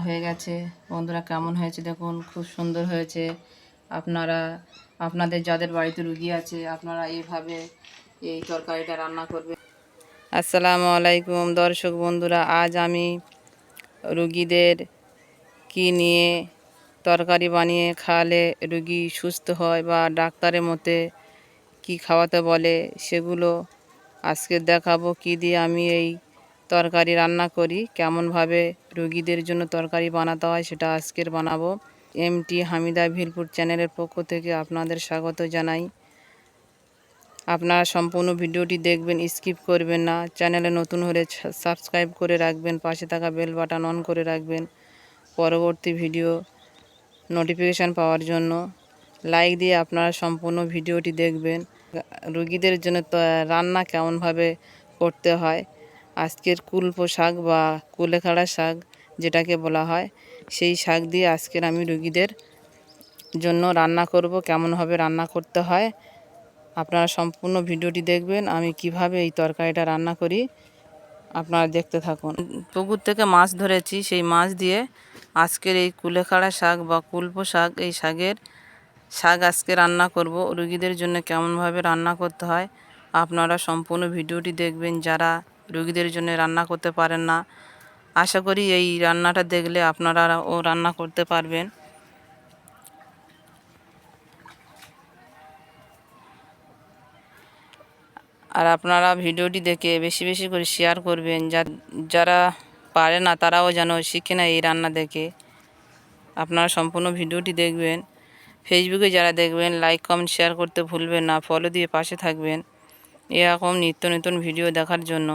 হয়ে গেছে। বন্ধুরা কেমন হয়েছে দেখুন, খুব সুন্দর হয়েছে। আপনারা আপনাদের যাদের বাড়িতে রুগী আছে আপনারা এইভাবে এই তরকারিটা রান্না করবেন। আসসালামু আলাইকুম দর্শক বন্ধুরা, আজ আমি রুগীদের কি নিয়ে তরকারি বানিয়ে খাওয়ালে রুগী সুস্থ হয় বা ডাক্তারের মতে কি খাওয়াতে বলে সেগুলো আজকে দেখাবো। কি দিয়ে আমি এই তরকারি রান্না করি, কেমনভাবে রুগীদের জন্য তরকারি বানাতে হয় সেটা আজকের বানাবো। এমটি হামিদা ভিলপুর চ্যানেলের পক্ষ থেকে আপনাদের স্বাগত জানাই। আপনারা সম্পূর্ণ ভিডিওটি দেখবেন, স্কিপ করবেন না। চ্যানেলে নতুন হলে সাবস্ক্রাইব করে রাখবেন, পাশে থাকা বেল বাটন অন করে রাখবেন পরবর্তী ভিডিও নোটিফিকেশান পাওয়ার জন্য। লাইক দিয়ে আপনারা সম্পূর্ণ ভিডিওটি দেখবেন। রুগীদের জন্য রান্না কেমনভাবে করতে হয়, আজকের কুলপো শাক বা কুলেখাড়া শাক যেটাকে বলা হয়, সেই শাক দিয়ে আজকের আমি রুগীদের জন্য রান্না করব। কেমনভাবে রান্না করতে হয় আপনারা সম্পূর্ণ ভিডিওটি দেখবেন। আমি কিভাবে এই তরকারিটা রান্না করি আপনারা দেখতে থাকুন। পুকুর থেকে মাছ ধরেছি, সেই মাছ দিয়ে আজকের এই কুলেখাড়া শাক বা কুলপো শাক, এই শাক আজকে রান্না করব। রুগীদের জন্য কেমনভাবে রান্না করতে হয় আপনারা সম্পূর্ণ ভিডিওটি দেখবেন। যারা রুগীদের জন্য রান্না করতে পারেন না, আশা করি এই রান্নাটা দেখলে আপনারাও রান্না করতে পারবেন। আর আপনারা ভিডিওটি দেখে বেশি বেশি করে শেয়ার করবেন, যারা পারে না তারাও যেন শিখে নেয় এই রান্না দেখে। আপনারা সম্পূর্ণ ভিডিওটি দেখবেন। ফেসবুকে যারা দেখবেন লাইক কমেন্ট শেয়ার করতে ভুলবেন না, ফলো দিয়ে পাশে থাকবেন এরকম নিত্য নতুন ভিডিও দেখার জন্য।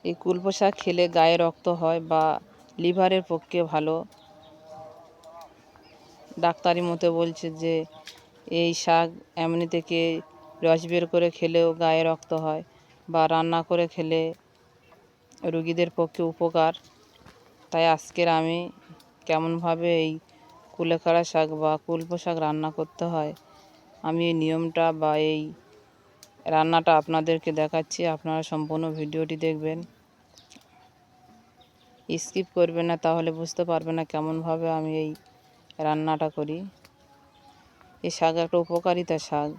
এই কুলপো শাক খেলে গায়ে রক্ত হয় বা লিভারের পক্ষে ভালো। ডাক্তারি মতে বলছে যে এই শাক এমনি থেকে রস বের করে খেলেও গায়ে রক্ত হয় বা রান্না করে খেলে রুগীদের পক্ষে উপকার। তাই আজকের আমি কেমনভাবে এই কুলেখাড়া শাক বা কুলপো শাক রান্না করতে হয় আমি এই নিয়মটা বা এই রান্নাটা আপনাদেরকে দেখাচ্ছি। আপনারা সম্পূর্ণ ভিডিওটি দেখবেন, স্কিপ করবেন না, তাহলে বুঝতে পারবেন না কেমনভাবে আমি এই রান্নাটা করি। এই শাক একটা উপকারিতা শাক,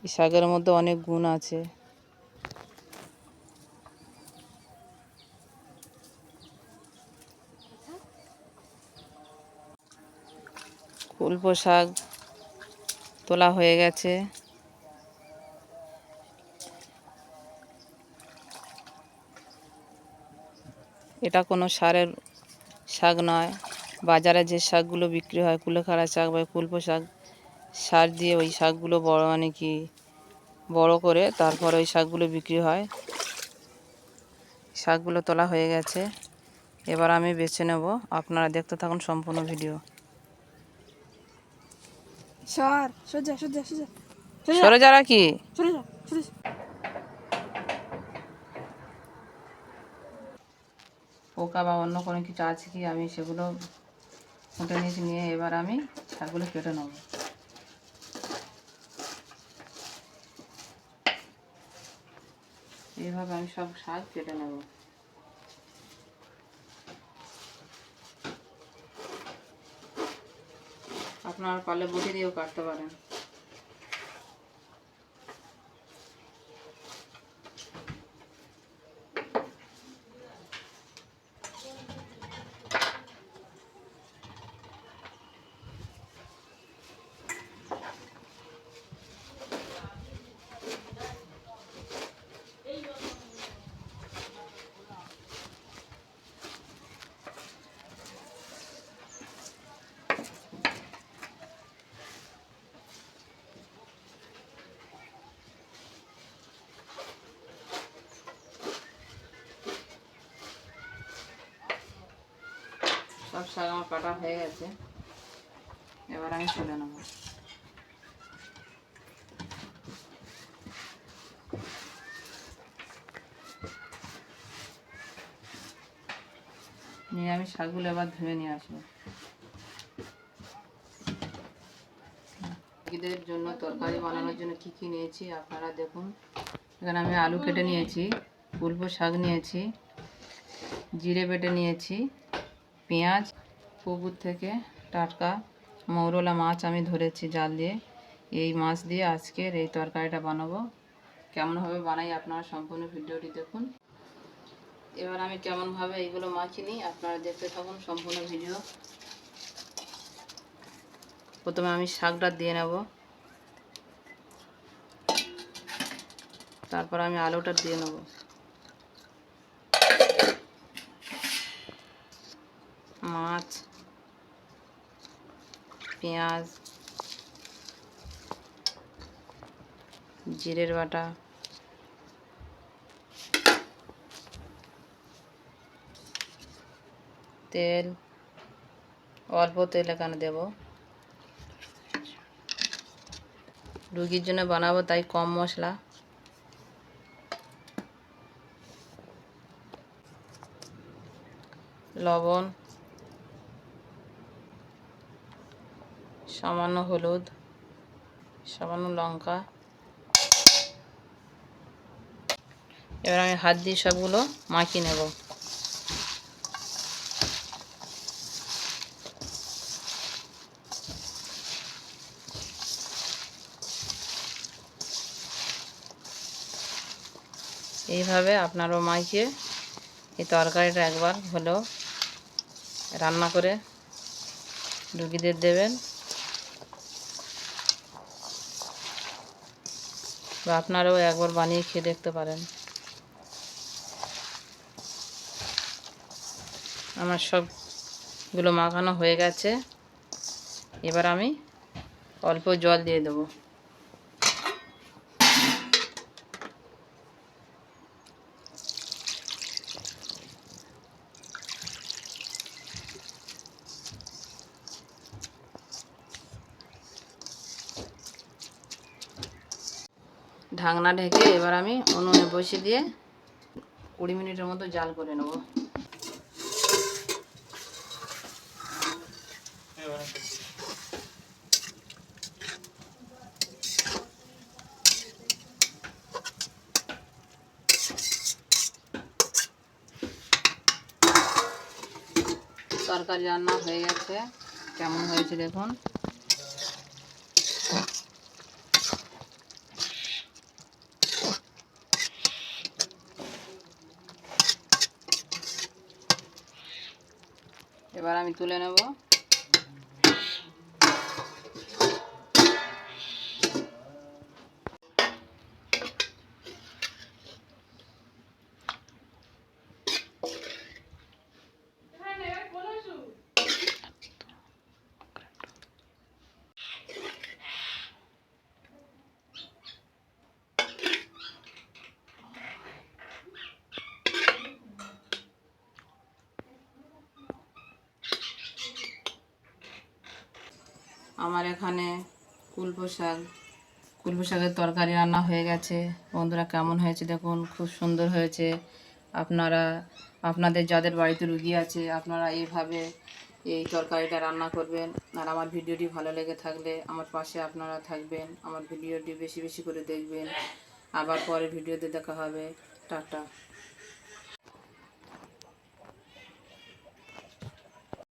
এই শাকের মধ্যে অনেক গুণ আছে। কুলপো শাক তোলা হয়ে গেছে। এটা কোনো সারের শাক নয়। বাজারে যে শাকগুলো বিক্রি হয় কুলেখাড়া শাক বা কুলপো শাক, সার দিয়ে ওই শাকগুলো বড় করে তারপর ওই শাকগুলো বিক্রি হয়। শাকগুলো তোলা হয়ে গেছে, এবার আমি বেছে নেব। আপনারা দেখতে থাকুন সম্পূর্ণ ভিডিও। সরে যারা কি পোকা বা অন্য কোনো কিছু আছে কি আমি সেগুলো ফুটে নিয়ে এবার আমি শাকগুলো কেটে নেব। এইভাবে আমি সব শাক কেটে নেব। আপনারা পারলে বটি দিয়েও কাটতে পারেন। সব শাক আমার কাটা হয়ে গেছে, এবার আমি তুলে নেব। নিয়ে আমি শাকগুলো এবার ধুয়ে নিয়ে আসবো। মুরগিদের জন্য তরকারি বানানোর জন্য কি কি নিয়েছি আপনারা দেখুন। এখানে আমি আলু কেটে নিয়েছি, কুলপো শাক নিয়েছি, জিরে বেটে নিয়েছি, পেঁয়াজ, পুকুর থেকে টাটকা মৌরলা মাছ আমি ধরেছি জাল দিয়ে। এই মাছ দিয়ে আজকের এই তরকারিটা বানাবো। কেমনভাবে বানাই আপনারা সম্পূর্ণ ভিডিওটি দেখুন। এবার আমি কেমনভাবে এইগুলো মাখিয়ে নিই আপনারা দেখতে থাকুন সম্পূর্ণ ভিডিও। প্রথমে আমি শাকটা দিয়ে নেব, তারপর আমি আলুটা দিয়ে নেব, মাছ, পেঁয়াজ, জিরের বাটা, তেল, অল্প তেল এখানে দেব। রুগীর জন্য বানাবো তাই কম মশলা। লবণ, সামান্য হলুদ, সামান্য লঙ্কা। এবার আমি হাত দিয়ে সবগুলো মাখিয়ে নেব। এইভাবে আপনারাও মাখিয়ে এই তরকারিটা একবার হলেও রান্না করে রুগীদের দেবেন, বা আপনারাও একবার বানিয়ে খেয়ে দেখতে পারেন। আমার সবগুলো মাখানো হয়ে গেছে। এবার আমি অল্প জল দিয়ে দেবো। ঢাকনা ঢেকে এবার আমি উনুনে বসিয়ে দিয়ে 20 মিনিটের মতো জাল করে নেব। তরকারি রান্না হয়ে গেছে, কেমন হয়েছে দেখুন। এবার আমি তুলে নেব। আমার এখানে কুলপো শাকের তরকারি রান্না হয়ে গেছে। বন্ধুরা কেমন হয়েছে দেখুন, খুব সুন্দর হয়েছে। আপনাদের যাদের বাড়িতে রুগী আছে আপনারা এইভাবে এই তরকারিটা রান্না করবেন। আর আমার ভিডিওটি ভালো লেগে থাকলে আমার পাশে আপনারা থাকবেন, আমার ভিডিওটি বেশি বেশি করে দেখবেন। আবার পরে ভিডিওতে দেখা হবে। টাটা।